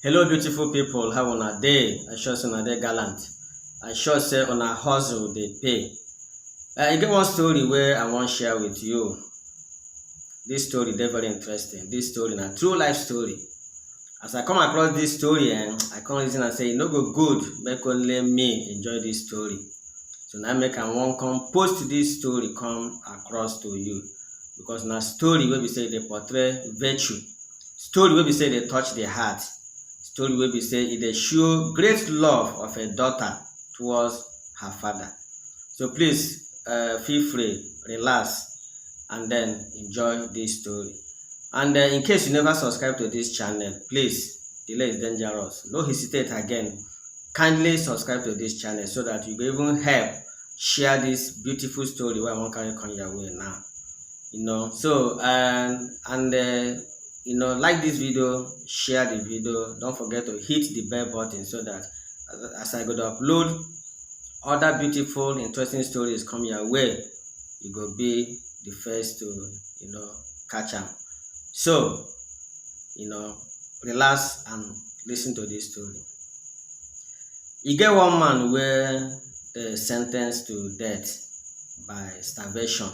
Hello beautiful people, how una dey? I sure say una dey gallant. I sure say una hustle dey pay. E get one story wey I wan share with you. This story dey very interesting. This story na true life story. As I come across this story, I come reason am say e no go good make only me enjoy this story. So na make I wan come post this story come across to you, because na story wey be say e dey portray virtue, story wey be say e dey touch the heart, story wey be say e dey show great love of a daughter towards her father. So please feel free, relax, and then enjoy this story. And in case you never subscribe to this channel, please, delay is dangerous. No hesitate again. Kindly subscribe to this channel so that you will even help share this beautiful story wey I wan carry come your way now. So like this video, share the video. Don't forget to hit the bell button so that as I go to upload other beautiful, interesting stories come your way, you go be the first to catch them. So relax and listen to this story. E get one man where they sentenced to death by starvation.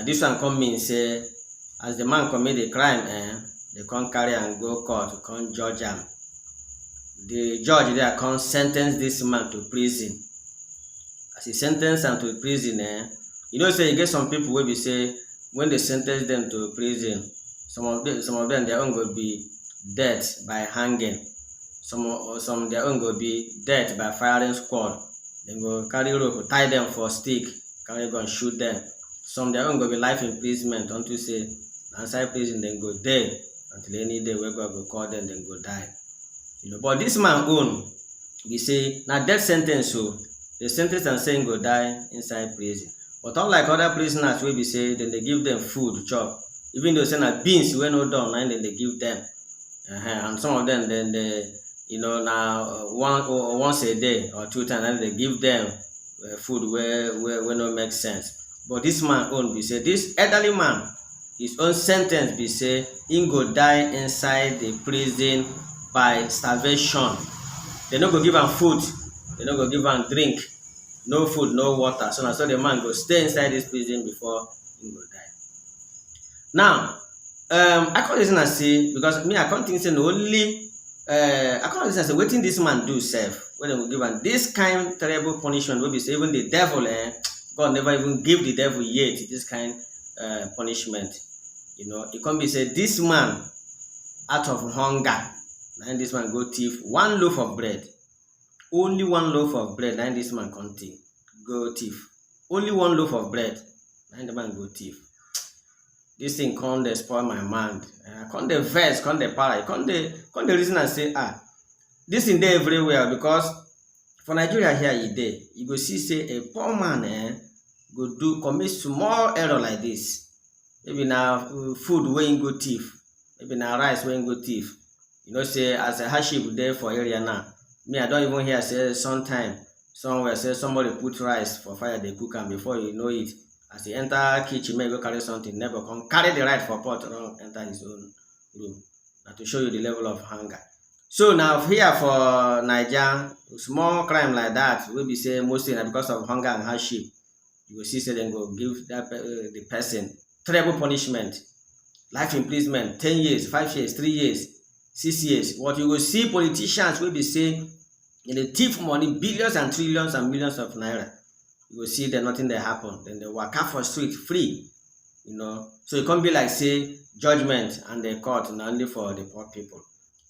This one come mean say as the man commit the crime, they come carry and go court, come judge am. The judge there come sentence this man to prison. As he sentence am to prison, say you get some people wey be say when they sentence them to prison, some of them their own go be death by hanging. Some their own go be death by firing squad. They go carry rope, tie them for stick, carry gun, shoot them. Some their own go be life imprisonment unto say inside prison then go there until any day where God go call them, then go die. But this man own, we say now death sentence, so the sentence and saying go die inside prison. But unlike other prisoners wey be say then they give them food chop, even though say na beans wey no done, and then they give them. And some of them then they now once a day or 2 times, and they give them food where no make sense. But this man own be say this elderly man, his own sentence be say he go die inside the prison by starvation. They no go give him food, they no go give him drink, no food, no water. So the man go stay inside this prison before he go die. Now, I can't reason and say, because me I can't think say no only I can't reason and say wetin this man do self when they will give him this kind terrible punishment wey be say even the devil God never even give the devil yet this kind punishment. It can be said this man out of hunger, and this man go thief one loaf of bread. Only one loaf of bread, and this man can go thief. Only one loaf of bread, and the man go thief. This thing can't spoil my mind. I can't the verse, can't the para, can't the reason and say this thing there everywhere, because for Nigeria here you go see say a poor man go commit small error like this. Maybe now food wey go thief, maybe now rice wey go thief. Say as a hardship there for area now. Me, I don't even hear say sometime somewhere say somebody put rice for fire, they cook am before you know it. As he enter kitchen, may go carry something, never come carry the right for pot around enter his own room. Now to show you the level of hunger. So now here for Nigeria, small crime like that will be say mostly because of hunger and hardship. You will see say then go give that the person terrible punishment, life imprisonment, 10 years, 5 years, 3 years, 6 years. What you will see politicians will be say in the thief money, billions and trillions and millions of naira. You will see that nothing there happen. Then they walk out for street free. So it can't be like say judgment and the court and only for the poor people.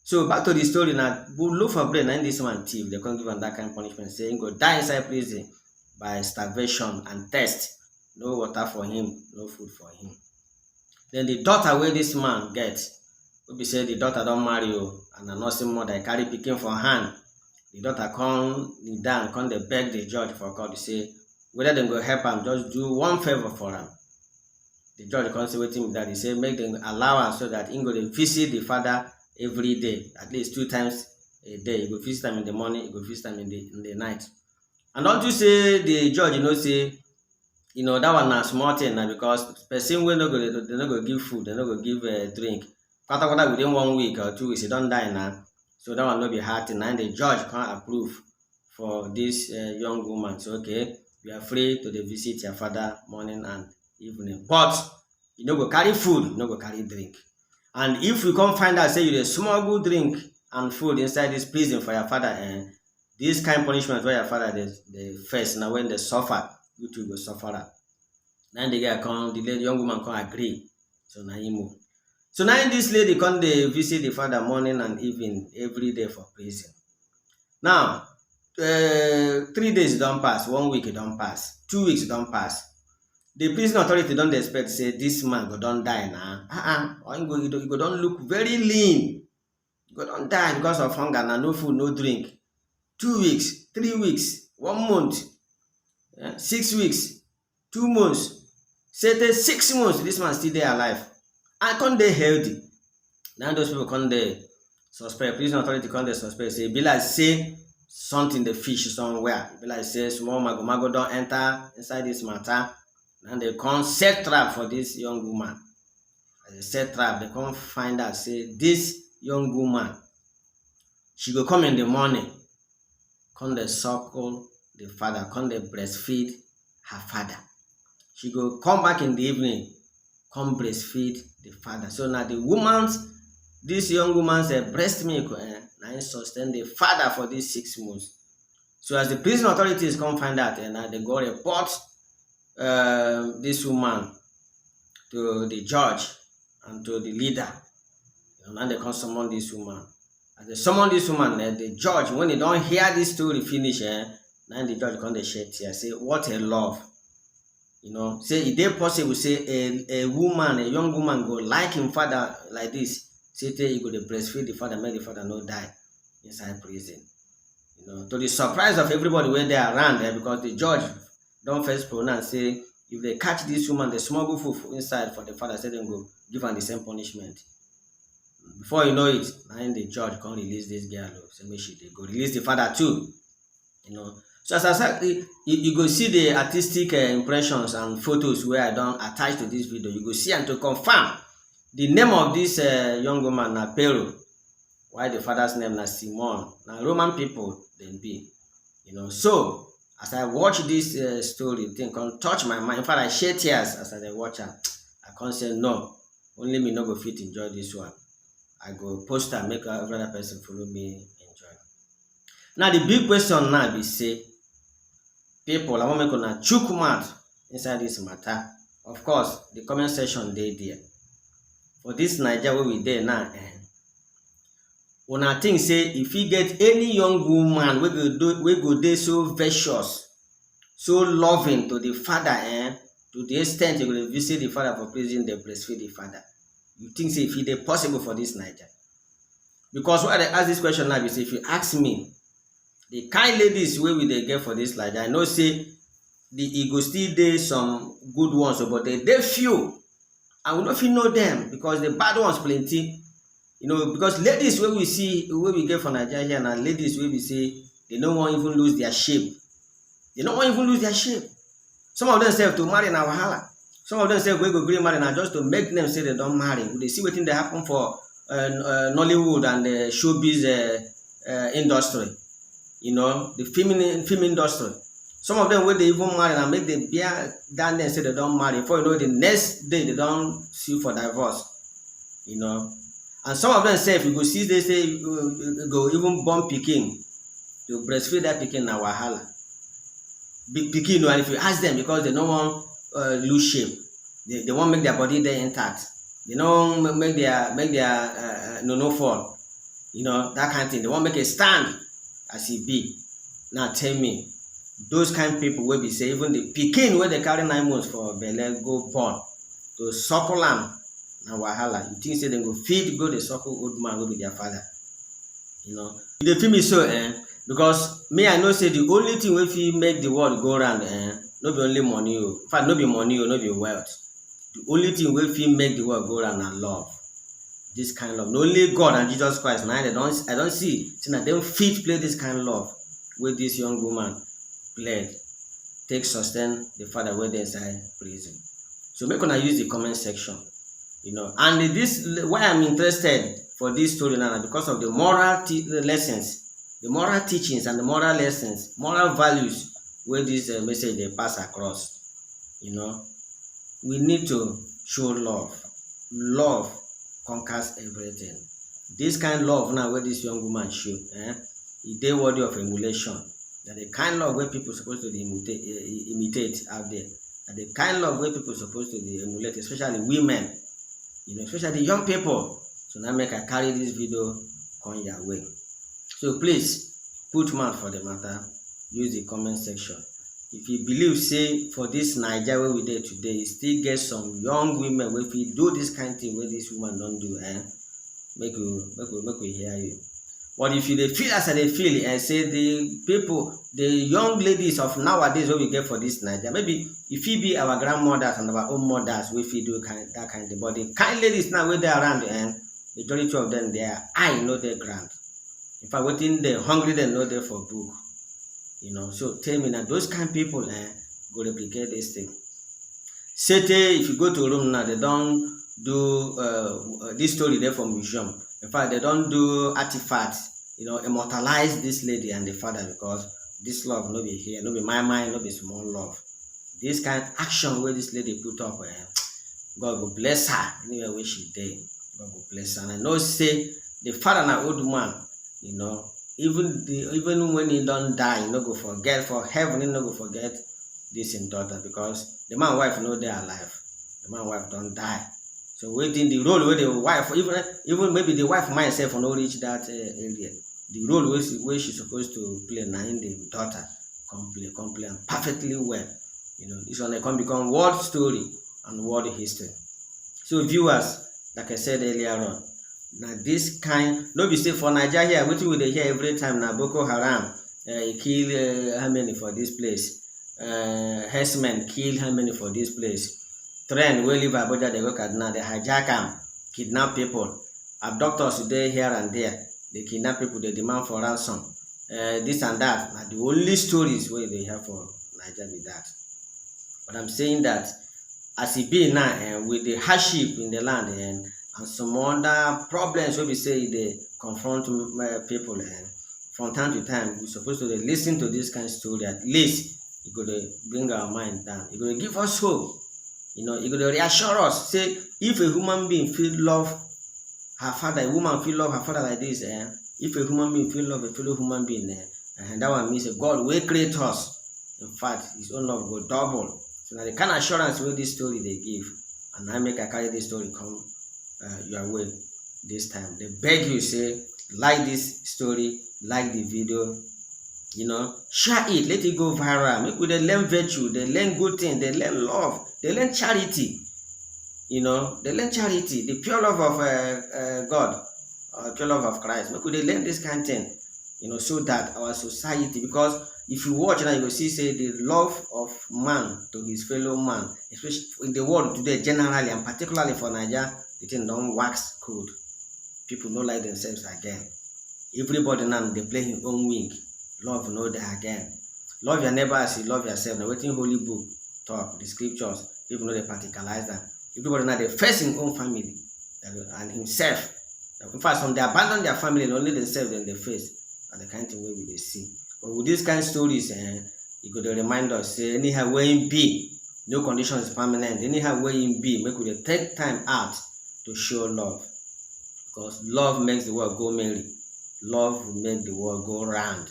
So back to the story now. Look for bread, and this man thief, they can't give him that kind of punishment, saying go die inside prison by starvation and thirst. No water for him, no food for him. Then the daughter where this man gets, will be say the daughter don't marry you, and a nursing mother carry picking for hand. The daughter come down, come they beg the judge for God to say whether they go help him, just do one favor for him. The judge comes say waiting with that. He say make them allow him so that he go to visit the father every day, at least 2 times a day. He go visit him in the morning, he go visit him in the night. And don't you say the judge, say that one na small thing now, because person wey no go give food, they no go give drink. within 1 week or 2 weeks, he don't die now. So that one no be hard thing. Now the judge can't approve for this young woman. So okay, you are free to dey visit your father morning and evening, but you no go carry food, you no go carry drink. And if you come find out say you dey smuggle drink and food inside this prison for your father, this kind punishment wey your father dey face na when dey suffer, you too go suffer am. Na the guy come, the young woman come agree. So na him move. So now this lady come dey visit the father morning and evening every day for prison. Now 3 days don pass, 1 week don pass, 2 weeks don pass. The prison authority don dey expect say this man go don die na. Or he go don look very lean. He go don die because of hunger na, no food, no drink. 2 weeks, 3 weeks, 1 month, 6 weeks, 2 months. Say 6 months, this man still dey alive. And come dey healthy. Now those people come dey suspect, prison authority come dey suspect say e be like say something dey fish somewhere. E be like say small mago don enter inside this matter. Now they come set trap for this young woman. As they set trap, they come find out say this young woman, she go come in the morning, come dey suckle the father, come dey breastfeed her father. She go come back in the evening, come breastfeed the father. So now this young woman's breast milk now sustain the father for these 6 months. So as the prison authorities come find out, now they go report this woman to the judge and to the leader. Now they come summon this woman. As they summon this woman, the judge, when they don't hear this story finish, now the judge come dey shed tears, say what a love. Say it dey possible say a young woman go like him father like this, say he go dey breastfeed the father, make the father no die inside prison. To the surprise of everybody wey dey around there, because the judge don first pronounce say if they catch this woman, they smuggle food inside for the father, say dem go give am the same punishment. Before you know it, now the judge come release this girl, say make she dey go release the father too. So as I said, you go see the artistic impressions and photos where I don't attach to this video. You go see and to confirm the name of this young woman na Pero, while the father's name na Simon. Now Roman people then be, So as I watch this story, thing can touch my mind. In fact, I shed tears as I watch her. I can't say no. Only me no go fit enjoy this one. I go post and make every other person follow me enjoy. Now the big question now be say, people, I want make una chook mouth inside this matter. Of course, the comment section dey there. For this Naija where we dey now, una think say if you get any young woman we go dey so virtuous, so loving to the father, to the extent you go visit the father for prison, they breastfeed the father. You think say if it dey possible for this Naija? Because why I ask this question now is, if you ask me, the kind ladies wey we dey get for this Naija, I know say e go still dey some good ones, but they few, and we no fit know them because the bad ones plenty. Because ladies wey we see, wey we get for Naija here, na ladies wey we say they no wan even lose their shape. They no wan even lose their shape. Some of them sef to marry na wahala. Some of them sef wey go gree marry na just to make them say they don marry. We dey see wetin dey happen for Nollywood and the showbiz industry. The film industry. Some of them wey dey even marry and make them bear down there say they don't marry. Before the next day they don't sue for divorce. And some of them say if you go see, they say you go even born pikin, to breastfeed that pikin na wahala. Big pikin, and if you ask them, because they don't want lose shape, they want make their body there intact. They don't make their no fall. That kind of thing. They want make a stand as it be. Now tell me, those kind of people will be say even the pikin where they carry 9 months for belle go born, to suckle am na wahala. You think say they go feed go the suckle old man go be their father? They feel me so because me I know say the only thing wey fit make the world go round no be only money. In fact, no be money no be wealth. The only thing wey fit make the world go round na love. This kind of love. No, only God and Jesus Christ. Now I don't see that they fit play this kind of love with this young woman played. Take sustain the father where they inside prison. So make una use the comment section. And this why I'm interested for this story now, because of the moral lessons, the moral teachings, and the moral lessons, moral values where this message they pass across. You know, we need to show love. Love conquers everything. This kind of love now where this young woman show, is they worthy of emulation. That the kind of love where people supposed to imitate out there. That the kind of love where people supposed to emulate, especially women, especially young people. So now make I carry this video on your way. So please put mouth for the matter. Use the comment section. If you believe, say, for this Nigeria where we there today, you still get some young women where if you do this kind of thing where this woman don't do, make we hear you. But if you feel as they feel, and say the young ladies of nowadays what we get for this Nigeria, maybe if it be our grandmothers and our own mothers, we feel do that kind of thing. But the kind ladies now where they around, and majority of them, they are I know their grand. In fact, waiting they hungry, they know they for book. So tell me now, those kind of people go replicate this thing. Say if you go to Rome now, they don't do this story there from museum. In fact, they don't do artifacts, immortalize this lady and the father, because this love no be here, no be my mind, no be small love. This kind of action where this lady put up, God will bless her anywhere where she did. God will bless her. And I know say the father na old man, even when he don't die, he no go forget for heaven, he no go forget this in daughter, because the man wife know they are alive. The man wife don't die. So waiting the role where the wife, even maybe the wife myself will not reach that area. The role where she's supposed to play now in the daughter complete and perfectly well. It's gonna become world story and world history. So viewers, like I said earlier on, now this kind, no be say for Nigeria here, what we hear every time now Boko Haram kill how many for this place? Herdsmen kill how many for this place? Trend wey leave Abuja, they work at now, they hijack them, kidnap people, abductors today here and there, they kidnap people, they demand for ransom, this and that. Now the only stories where they have for Nigeria with that. But I'm saying that as it be now, with the hardship in the land and some other problems where we say they confront people, and from time to time we're supposed to listen to this kind of story. At least it could bring our mind down, it could give us hope, it could reassure us. Say if a human being feel love her father, a woman feel love her father like this, if a human being feel love a fellow human being, and that one means God will create us. In fact, his own love will double. So now the kind of assurance where this story they give, and I make I carry this story come your way this time. They beg you, say, like this story, like the video, share it, let it go viral. Make they learn virtue, they learn good things, they learn love, they learn charity. They learn charity, the pure love of God, pure love of Christ. Make they learn this kind of thing, so that our society, because if you watch now, you will see say the love of man to his fellow man, especially in the world today generally, and particularly for Nigeria, the thing don't wax cold. People don't like themselves again. Everybody now they play his own wing. Love no there again. Love your neighbor as you love yourself. Now waiting holy book talk, the scriptures, people know they particularize that. Everybody now they face his own family and himself. In fact, some they abandon their family and only themselves then they face. And the kind of thing where we they see. But with these kind of stories, it could remind us, say, anyhow where in be, no condition is permanent. Anyhow where in be, make we take time out to show love. Because love makes the world go merry. Love will make the world go round.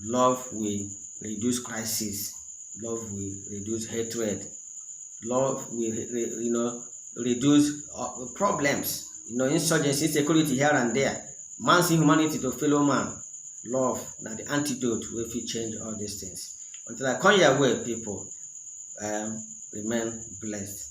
Love will reduce crisis. Love will reduce hatred. Love will, reduce problems. Insurgency, insecurity here and there. Man's inhumanity to fellow man. Love, now the antidote will change all these things. Until I come your way, people, remain blessed.